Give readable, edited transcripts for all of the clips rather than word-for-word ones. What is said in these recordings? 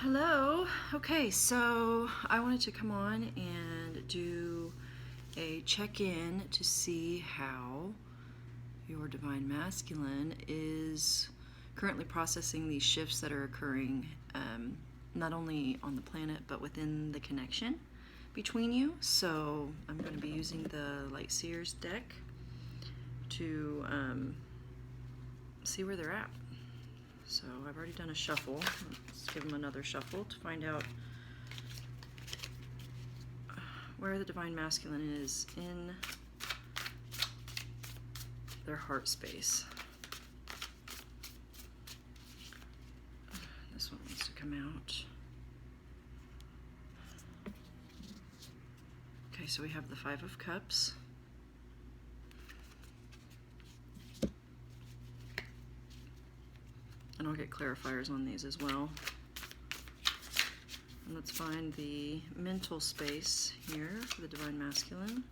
Hello. Okay, so I wanted to come on and do a check-in to see how your Divine Masculine is currently processing these shifts that are occurring not only on the planet but within the connection between you. So I'm going to be using the Light Seers deck to see where they're at. So I've already done a shuffle. Let's give them another shuffle to find out where the Divine Masculine is in their heart space. This one wants to come out. Okay, so we have the Five of Cups. And I'll get clarifiers on these as well. And let's find the mental space here for the Divine Masculine.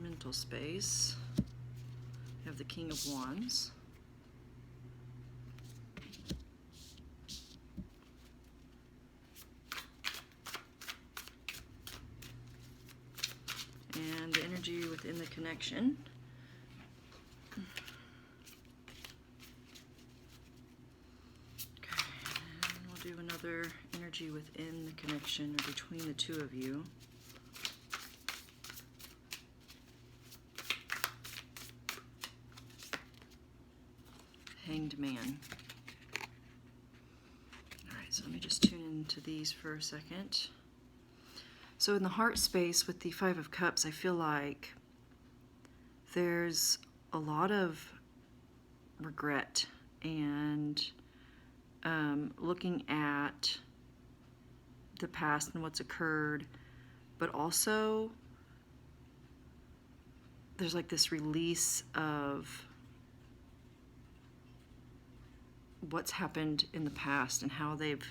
Mental space. We have the King of Wands. And the energy within the connection. Okay, and we'll do another energy within the connection or between the two of you. Hanged Man. Alright, so let me just tune into these for a second. So in the heart space with the Five of Cups, I feel like there's a lot of regret and looking at the past and what's occurred, but also there's like this release of what's happened in the past and how they've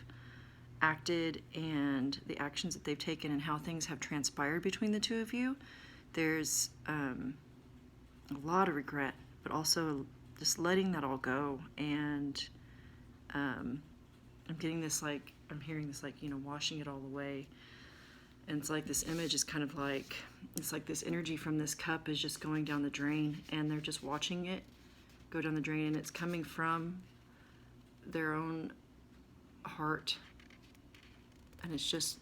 acted and the actions that they've taken and how things have transpired between the two of you. There's a lot of regret, but also just letting that all go. And I'm getting this, like, I'm hearing this, like, you know, washing it all away. And it's like this image is kind of like, it's like this energy from this cup is just going down the drain, and they're just watching it go down the drain, and it's coming from their own heart, and it's just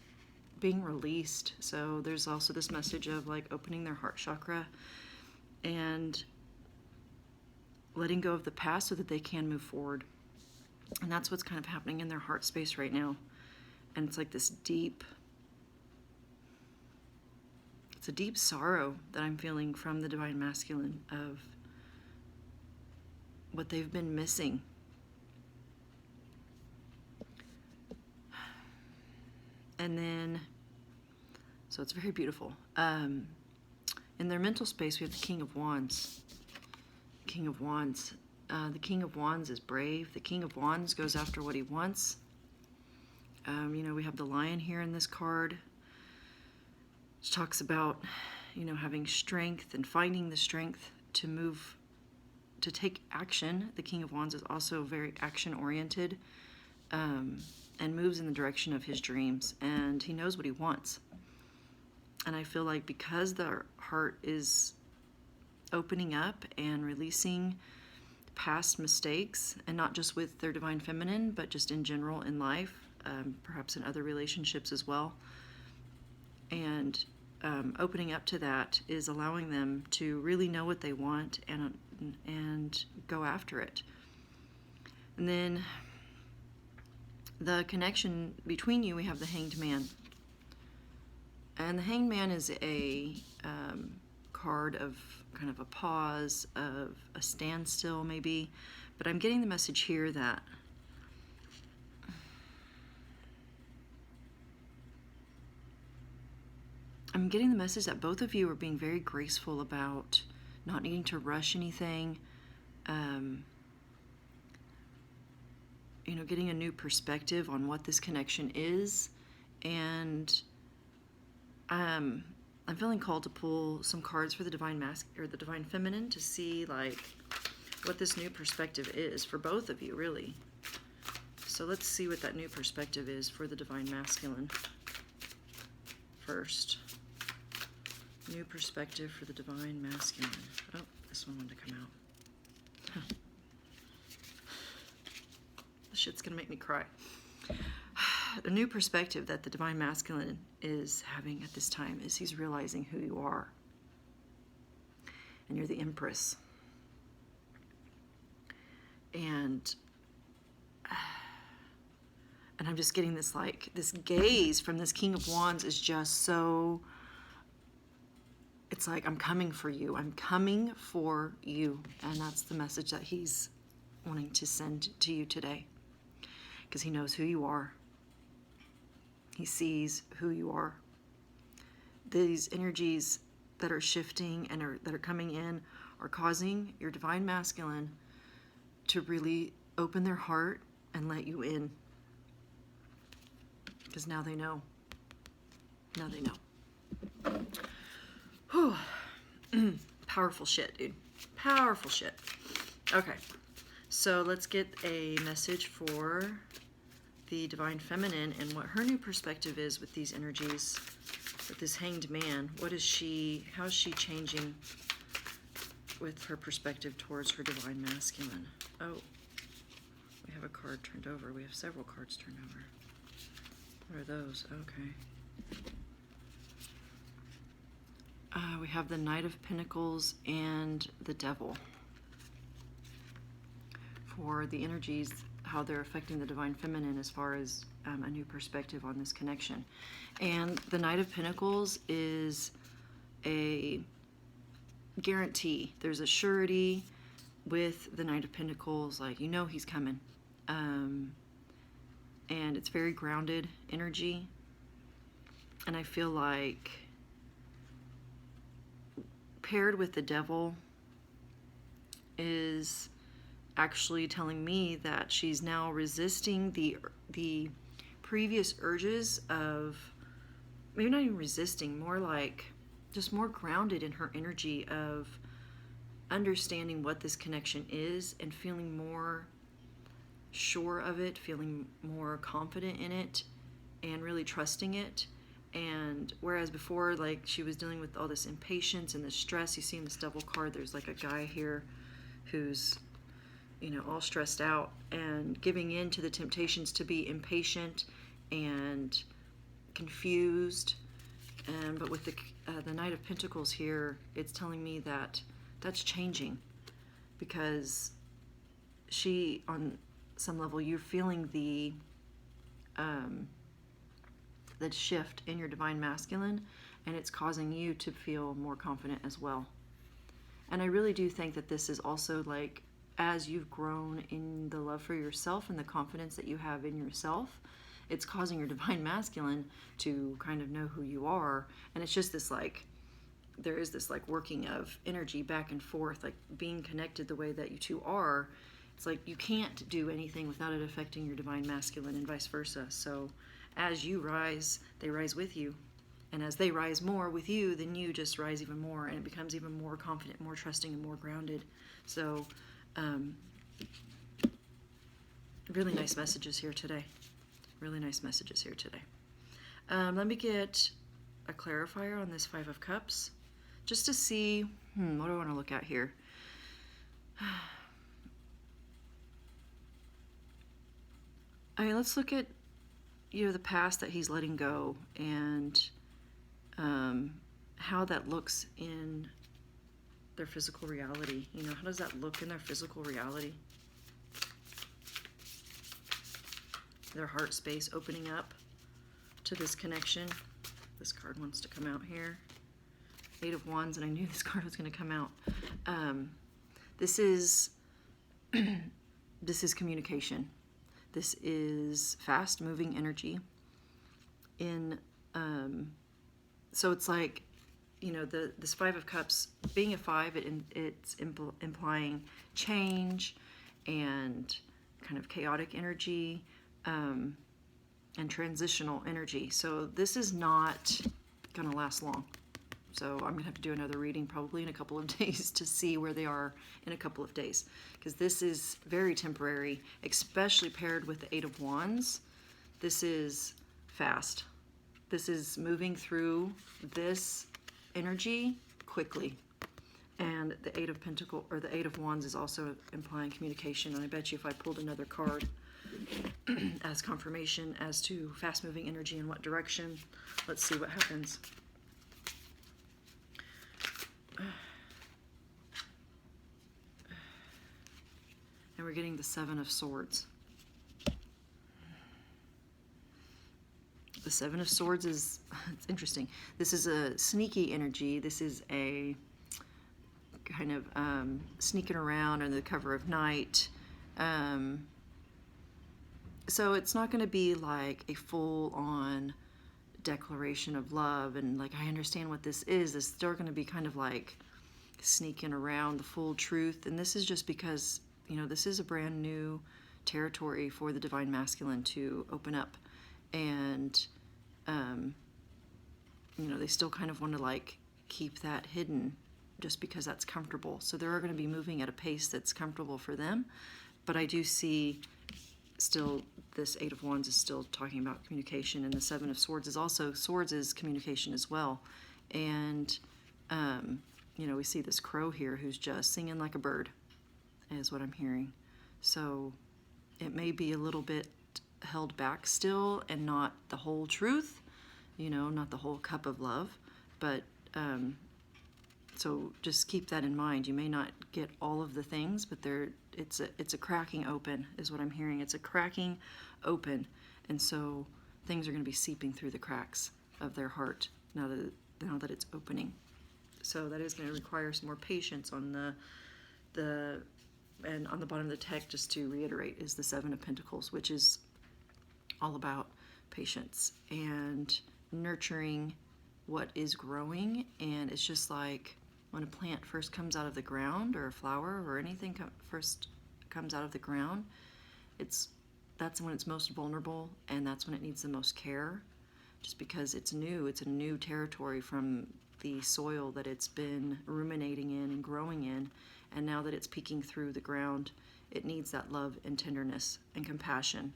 being released. So there's also this message of like opening their heart chakra and letting go of the past so that they can move forward. And that's what's kind of happening in their heart space right now. And it's like this deep, it's a deep sorrow that I'm feeling from the Divine Masculine of what they've been missing. And then, so it's very beautiful. In their mental space, we have the King of Wands. King of Wands. The King of Wands is brave. The King of Wands goes after what he wants. You know, we have the Lion here in this card, which talks about, you know, having strength and finding the strength to move, to take action. The King of Wands is also very action-oriented. And moves in the direction of his dreams, and he knows what he wants. And I feel like because their heart is opening up and releasing past mistakes, and not just with their Divine Feminine, but just in general in life, perhaps in other relationships as well, and opening up to that is allowing them to really know what they want and go after it. And then the connection between you, we have the Hanged Man. And the Hanged Man is a card of kind of a pause, of a standstill maybe. But I'm getting the message here that both of you are being very graceful about not needing to rush anything. You know, getting a new perspective on what this connection is, and I'm feeling called to pull some cards for the Divine Masculine or the Divine Feminine to see like what this new perspective is for both of you, really. So let's see what that new perspective is for the Divine Masculine first. New perspective for the Divine Masculine. Oh, this one wanted to come out. This shit's gonna make me cry. The new perspective that the Divine Masculine is having at this time is he's realizing who you are. And you're the Empress. And I'm just getting this like, this gaze from this King of Wands is just so, it's like, I'm coming for you. I'm coming for you. And that's the message that he's wanting to send to you today. Because he knows who you are. He sees who you are. These energies that are shifting and that are coming in are causing your Divine Masculine to really open their heart and let you in. Because now they know. Now they know. Whew. Powerful shit, dude. Powerful shit. Okay. So let's get a message for the Divine Feminine and what her new perspective is with these energies, with this Hanged Man. What is she, how is she changing with her perspective towards her Divine Masculine? Oh, we have a card turned over. We have several cards turned over. What are those? Okay. We have the Knight of Pentacles and the Devil. For the energies, how they're affecting the Divine Feminine as far as a new perspective on this connection. And the Knight of Pentacles is a guarantee. There's a surety with the Knight of Pentacles, like you know he's coming. And it's very grounded energy. And I feel like paired with the Devil is actually telling me that she's now resisting the previous urges of, maybe not even resisting, more like just more grounded in her energy of understanding what this connection is and feeling more sure of it, feeling more confident in it, and really trusting it. And whereas before, like, she was dealing with all this impatience and this stress, you see in this Devil card, there's like a guy here who's, you know, all stressed out and giving in to the temptations to be impatient and confused. But with the Knight of Pentacles here, it's telling me that that's changing, because she, on some level, you're feeling the shift in your Divine Masculine, and it's causing you to feel more confident as well. And I really do think that this is also like, as you've grown in the love for yourself and the confidence that you have in yourself, it's causing your Divine Masculine to kind of know who you are. And it's just this like, there is this like working of energy back and forth, like being connected the way that you two are. It's like you can't do anything without it affecting your Divine Masculine and vice versa. So as you rise, they rise with you. And as they rise more with you, then you just rise even more, and it becomes even more confident, more trusting, and more grounded. So really nice messages here today. Really nice messages here today. Let me get a clarifier on this Five of Cups, just to see, what do I want to look at here? I mean, let's look at, you know, the past that he's letting go, and how that looks in their physical reality. You know, how does that look in their physical reality? Their heart space opening up to this connection. This card wants to come out here. Eight of Wands, and I knew this card was going to come out. This is communication. This is fast-moving energy. So it's like, you know, this Five of Cups, being a five, it's implying change and kind of chaotic energy, and transitional energy. So this is not going to last long. So I'm gonna have to do another reading probably in a couple of days to see where they are in a couple of days, because this is very temporary, especially paired with the Eight of Wands. This is fast. This is moving through this energy quickly. And the Eight of Pentacles, or the Eight of Wands, is also implying communication. And I bet you if I pulled another card as confirmation as to fast-moving energy in what direction, let's see what happens. And we're getting the Seven of Swords. The Seven of Swords is, it's interesting. This is a sneaky energy. This is a kind of sneaking around under the cover of night. So it's not going to be like a full-on declaration of love, and like, I understand what this is. It's still going to be kind of like sneaking around the full truth. And this is just because, you know, this is a brand new territory for the Divine Masculine to open up. And, you know, they still kind of want to like keep that hidden just because that's comfortable. So they're going to be moving at a pace that's comfortable for them. But I do see still this Eight of Wands is still talking about communication, and the Seven of Swords is also, swords is communication as well. And, you know, we see this crow here who's just singing like a bird, is what I'm hearing. So it may be a little bit held back still, and not the whole truth, you know, not the whole cup of love. But so just keep that in mind. You may not get all of the things, but it's a cracking open is what I'm hearing. It's a cracking open, and so things are going to be seeping through the cracks of their heart now that it's opening. So that is going to require some more patience on the and on the bottom of the deck, just to reiterate, is the Seven of Pentacles, which is all about patience and nurturing what is growing. And it's just like when a plant first comes out of the ground, or a flower or anything first comes out of the ground, that's when it's most vulnerable, and that's when it needs the most care, just because it's new. It's a new territory from the soil that it's been ruminating in and growing in, and now that it's peeking through the ground, it needs that love and tenderness and compassion.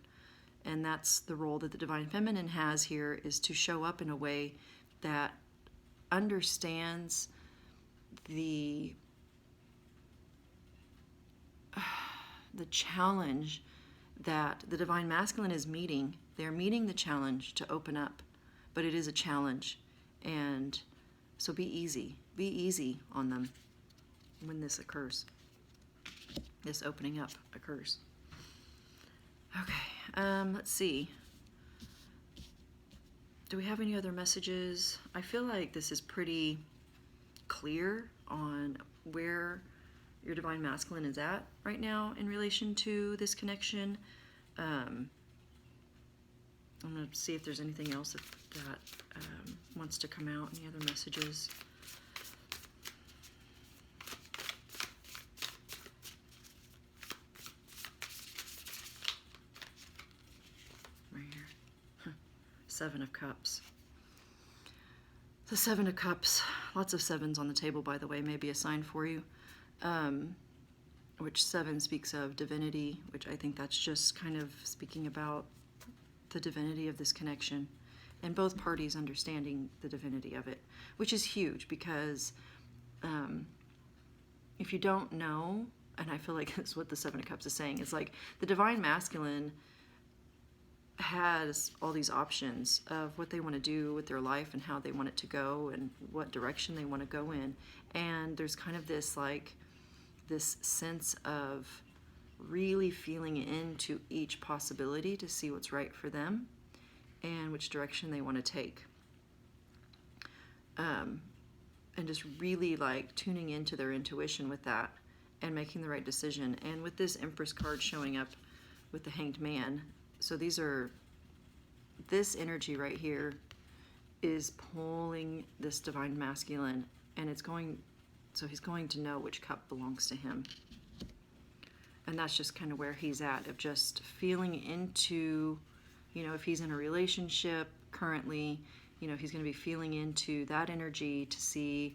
And that's the role that the Divine Feminine has here, is to show up in a way that understands the challenge that the Divine Masculine is meeting. They're meeting the challenge to open up, but it is a challenge. And so be easy on them when this occurs, this opening up occurs. Okay, let's see. Do we have any other messages? I feel like this is pretty clear on where your Divine Masculine is at right now in relation to this connection. I'm going to see if there's anything else that wants to come out, any other messages. Right here. Seven of Cups. The Seven of Cups, lots of sevens on the table, by the way, may be a sign for you. Which seven speaks of divinity, which I think that's just kind of speaking about the divinity of this connection, and both parties understanding the divinity of it, which is huge, because if you don't know, and I feel like that's what the Seven of Cups is saying, it's like the Divine Masculine has all these options of what they want to do with their life and how they want it to go and what direction they want to go in. And there's kind of this sense of really feeling into each possibility to see what's right for them and which direction they want to take. And just really like tuning into their intuition with that and making the right decision. And with this Empress card showing up with the Hanged Man, so this energy right here is pulling this Divine Masculine, and so he's going to know which cup belongs to him. And that's just kind of where he's at, of just feeling into, you know, if he's in a relationship currently, You know, he's going to be feeling into that energy to see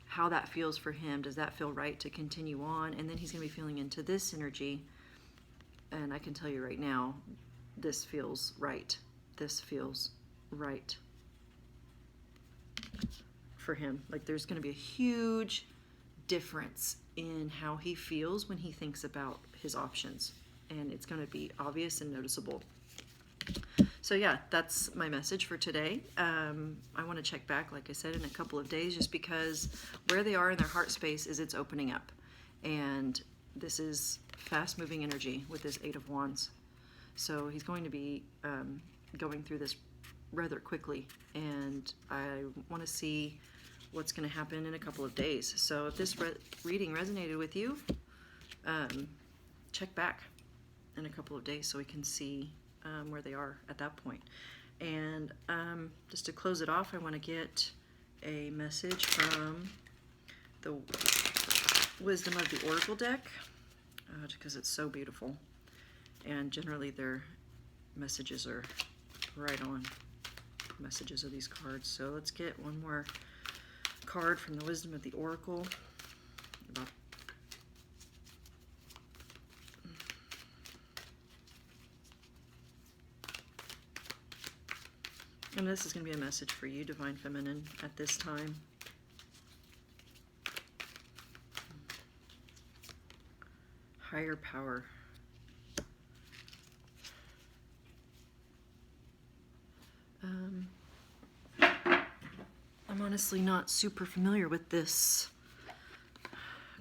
how that feels for him. Does that feel right to continue on? And then he's going to be feeling into this energy. And I can tell you right now, this feels right. This feels right for him. Like there's going to be a huge difference in how he feels when he thinks about his options. And it's going to be obvious and noticeable. So yeah, that's my message for today. I want to check back, like I said, in a couple of days, just because where they are in their heart space is it's opening up. And this is fast-moving energy with this Eight of Wands. So he's going to be going through this rather quickly. And I want to see what's going to happen in a couple of days. So if this reading resonated with you, check back in a couple of days so we can see where they are at that point. And just to close it off, I want to get a message from the Wisdom of the Oracle deck, because it's so beautiful. And generally their messages are right on, messages of these cards. So let's get one more card from the Wisdom of the Oracle. And this is going to be a message for you, Divine Feminine, at this time. Higher power. I'm honestly not super familiar with this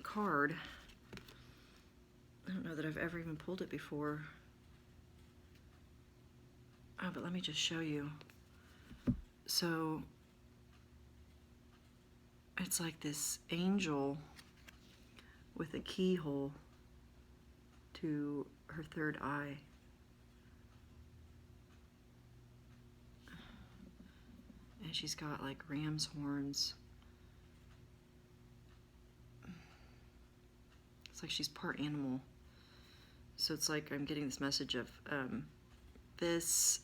card. I don't know that I've ever even pulled it before. But let me just show you. So it's like this angel with a keyhole to her third eye. And she's got like ram's horns. It's like she's part animal. So it's like I'm getting this message of this.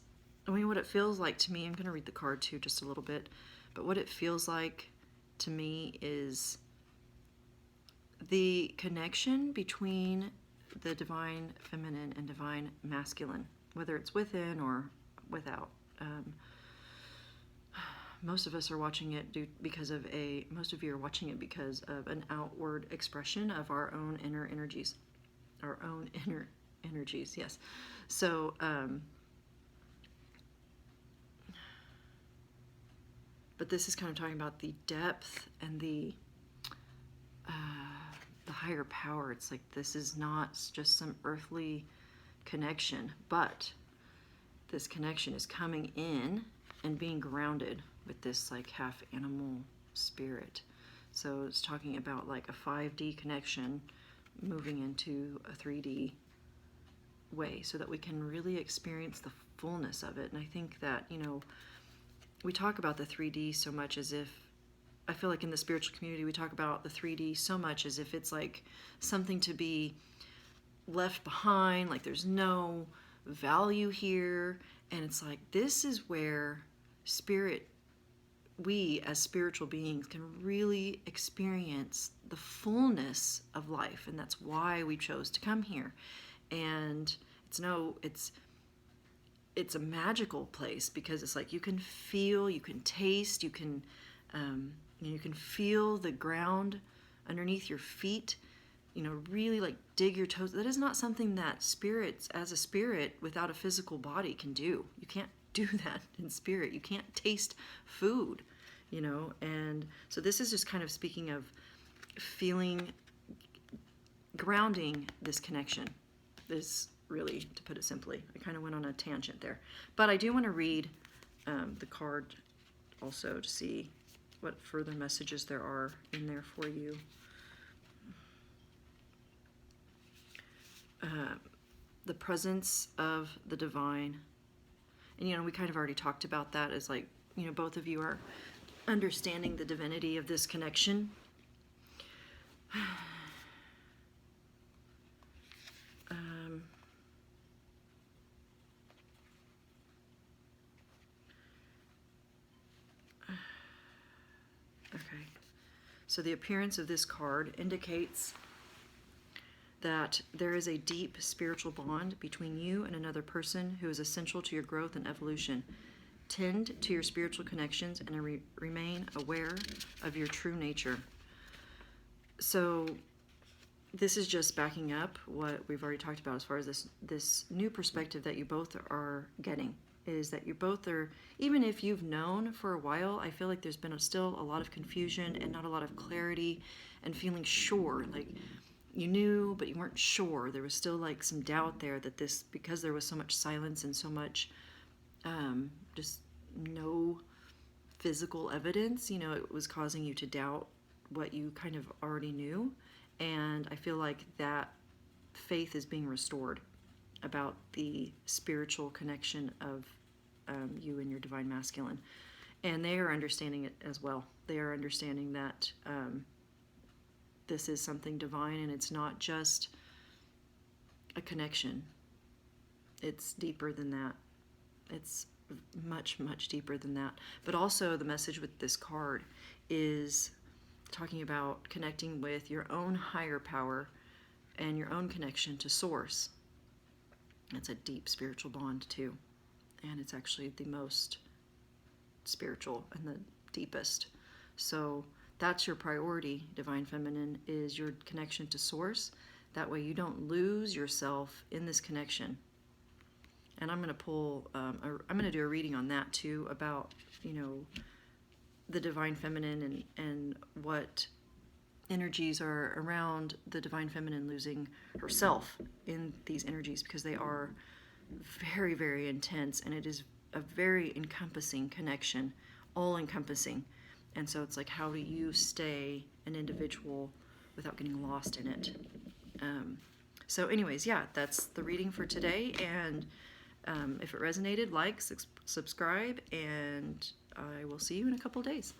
I mean, what it feels like to me, I'm going to read the card too just a little bit, but what it feels like to me is the connection between the Divine Feminine and Divine Masculine, whether it's within or without. Most of us are watching it most of you are watching it because of an outward expression of our own inner energies. Our own inner energies, yes. So, but this is kind of talking about the depth and the higher power. It's like this is not just some earthly connection, but this connection is coming in and being grounded with this like half animal spirit. So it's talking about like a 5D connection moving into a 3D way so that we can really experience the fullness of it. And I think that, you know, we talk about the 3D so much as if, I feel like in the spiritual community we talk about the 3D so much as if it's like something to be left behind, like there's no value here. And it's like, this is where we as spiritual beings can really experience the fullness of life. And that's why we chose to come here. And it's a magical place because it's like you can feel, you can taste, you can feel the ground underneath your feet, you know, really like dig your toes. That is not something that spirits, as a spirit without a physical body, can do. You can't do that in spirit. You can't taste food, you know. And so this is just kind of speaking of feeling, grounding this connection. This really, to put it simply, I kind of went on a tangent there. But I do want to read the card also to see what further messages there are in there for you. The presence of the divine. And, you know, we kind of already talked about that as like, you know, both of you are understanding the divinity of this connection. Okay. So the appearance of this card indicates that there is a deep spiritual bond between you and another person who is essential to your growth and evolution. Tend to your spiritual connections and remain aware of your true nature. So this is just backing up what we've already talked about as far as this new perspective that you both are getting, is that you both are, even if you've known for a while, I feel like there's been still a lot of confusion and not a lot of clarity and feeling sure, like you knew but you weren't sure. There was still like some doubt there that this, because there was so much silence and so much just no physical evidence, it was causing you to doubt what you kind of already knew. And I feel like that faith is being restored about the spiritual connection of you and your divine masculine. And they are understanding it as well. They are understanding that this is something divine, and it's not just a connection. It's deeper than that. It's much, much deeper than that. But also the message with this card is talking about connecting with your own higher power and your own connection to source. It's a deep spiritual bond too. And it's actually the most spiritual and the deepest. So that's your priority, Divine Feminine, is your connection to source. That way you don't lose yourself in this connection. And I'm going to pull, I'm going to do a reading on that too, about, the Divine Feminine and what energies are around the Divine Feminine losing herself in these energies, because they are very, very intense, and it is a very encompassing connection, all encompassing. And so it's like, how do you stay an individual without getting lost in it? So anyways, yeah, that's the reading for today. And if it resonated, like, subscribe, and I will see you in a couple days.